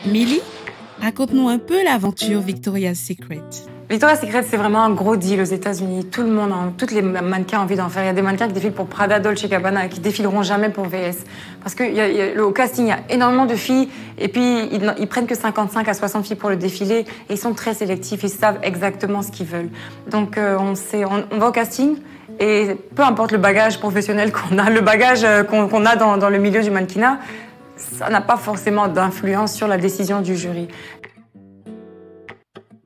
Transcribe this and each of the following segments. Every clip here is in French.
Milly, raconte-nous un peu l'aventure Victoria's Secret. Victoria's Secret, c'est vraiment un gros deal aux États-Unis. Tout le monde, toutes les mannequins ont envie d'en faire. Il y a des mannequins qui défilent pour Prada, Dolce & Gabbana, qui défileront jamais pour VS. Parce que au casting, il y a énormément de filles, et puis ils prennent que 55 à 60 filles pour le défilé, et ils sont très sélectifs, ils savent exactement ce qu'ils veulent. Donc on va au casting, et peu importe le bagage professionnel qu'on a, le bagage qu'on a dans le milieu du mannequinat, ça n'a pas forcément d'influence sur la décision du jury.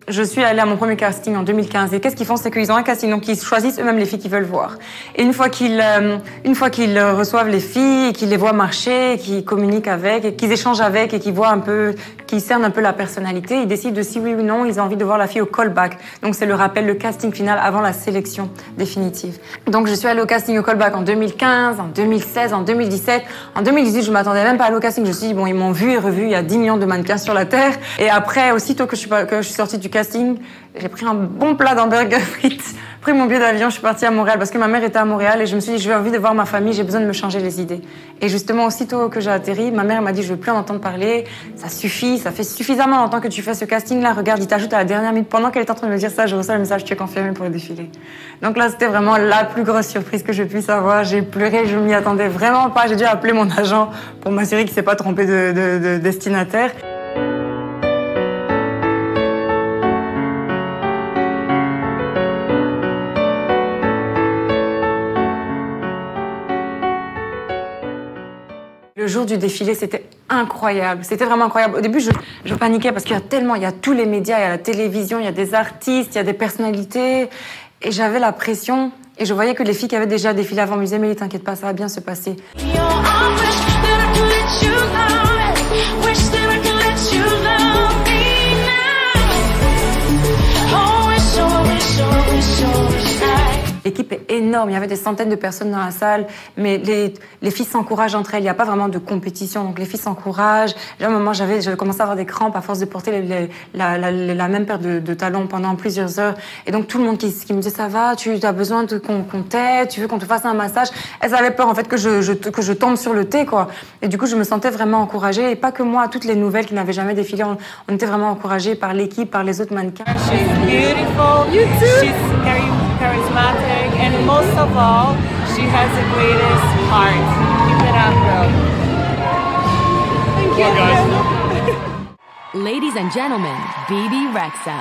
Je suis allée à mon premier casting en 2015 et qu'est-ce qu'ils font, c'est qu'ils ont un casting, donc ils choisissent eux-mêmes les filles qu'ils veulent voir. Et une fois qu'ils reçoivent les filles, et qu'ils les voient marcher, et qu'ils communiquent avec, et qu'ils échangent avec, et qu'ils voient un peu, qu'ils cernent un peu la personnalité, ils décident de si oui ou non ils ont envie de voir la fille au callback. Donc c'est le rappel, le casting final avant la sélection définitive. Donc je suis allée au casting au callback en 2015, en 2016, en 2017. En 2018, je m'attendais même pas à aller au casting. Je me suis dit bon, ils m'ont vu et revu. Il y a 10 millions de mannequins sur la terre. Et après, aussitôt que je suis sortie du casting, j'ai pris un bon plat d'hamburger frites, pris mon billet d'avion, je suis partie à Montréal parce que ma mère était à Montréal et je me suis dit j'ai envie de voir ma famille, j'ai besoin de me changer les idées. Et justement, aussitôt que j'ai atterri, ma mère m'a dit je veux plus en entendre parler, ça suffit, ça fait suffisamment longtemps que tu fais ce casting-là, regarde, il t'ajoute à la dernière minute. Pendant qu'elle est en train de me dire ça, je reçois le message, tu es confirmée pour le défilé. Donc là, c'était vraiment la plus grosse surprise que je puisse avoir. J'ai pleuré, je m'y attendais vraiment pas. J'ai dû appeler mon agent pour m'assurer qu'il s'est pas trompé de destinataire. Le jour du défilé, c'était incroyable. C'était vraiment incroyable. Au début, je paniquais parce qu'il y a tellement, il y a tous les médias, il y a la télévision, il y a des artistes, il y a des personnalités. Et j'avais la pression. Et je voyais que les filles qui avaient déjà défilé avant me disaient « Mais t'inquiète pas, ça va bien se passer ». L'équipe est énorme, il y avait des centaines de personnes dans la salle, mais les filles s'encouragent entre elles, il n'y a pas vraiment de compétition, donc les filles s'encouragent. À un moment, j'avais commencé à avoir des crampes à force de porter la même paire de talons pendant plusieurs heures. Et donc tout le monde qui me disait « Ça va, tu as besoin qu'on t'aide, tu veux qu'on te fasse un massage ?» Elles avaient peur en fait que je tombe sur le thé, quoi. Et du coup, je me sentais vraiment encouragée, et pas que moi, toutes les nouvelles qui n'avaient jamais défilé, on était vraiment encouragées par l'équipe, par les autres mannequins. She's beautiful. You too. She's very charismatic, and most of all, she has the greatest heart. Keep it up, girl. Thank you, guys. Ladies and gentlemen, Bebe Rexha.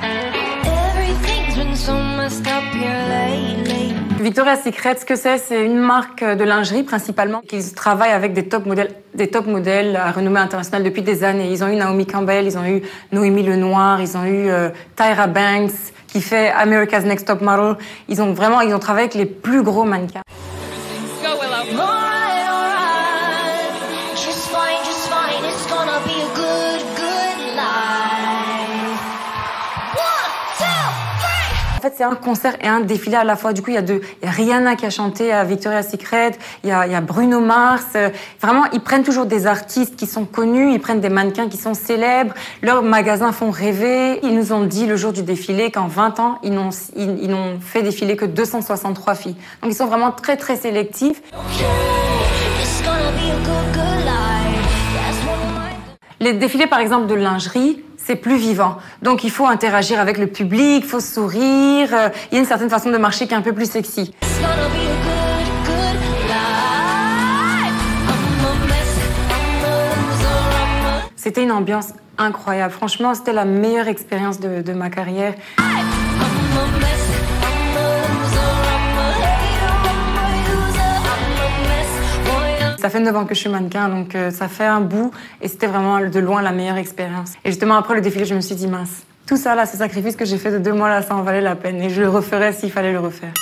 Everything's been so messed up here lately. Victoria's Secret, ce que c'est une marque de lingerie principalement qui travaille avec des top modèles à renommée internationale depuis des années. Ils ont eu Naomi Campbell, ils ont eu Noémie Lenoir, ils ont eu Tyra Banks qui fait America's Next Top Model. Ils ont travaillé avec les plus gros mannequins. En fait, c'est un concert et un défilé à la fois. Du coup, il y a Rihanna qui a chanté à Victoria's Secret, il y a Bruno Mars. Vraiment, ils prennent toujours des artistes qui sont connus, ils prennent des mannequins qui sont célèbres. Leurs magasins font rêver. Ils nous ont dit le jour du défilé qu'en 20 ans, ils n'ont fait défiler que 263 filles. Donc, ils sont vraiment très, très sélectifs. Les défilés, par exemple, de lingerie, c'est plus vivant. Donc, il faut interagir avec le public, il faut sourire. Il y a une certaine façon de marcher qui est un peu plus sexy. C'était une ambiance incroyable. Franchement, c'était la meilleure expérience de ma carrière. Ça fait 9 ans que je suis mannequin, donc ça fait un bout et c'était vraiment de loin la meilleure expérience. Et justement, après le défilé, je me suis dit mince, tout ça là, ce sacrifice que j'ai fait de 2 mois là, ça en valait la peine et je le referais s'il fallait le refaire.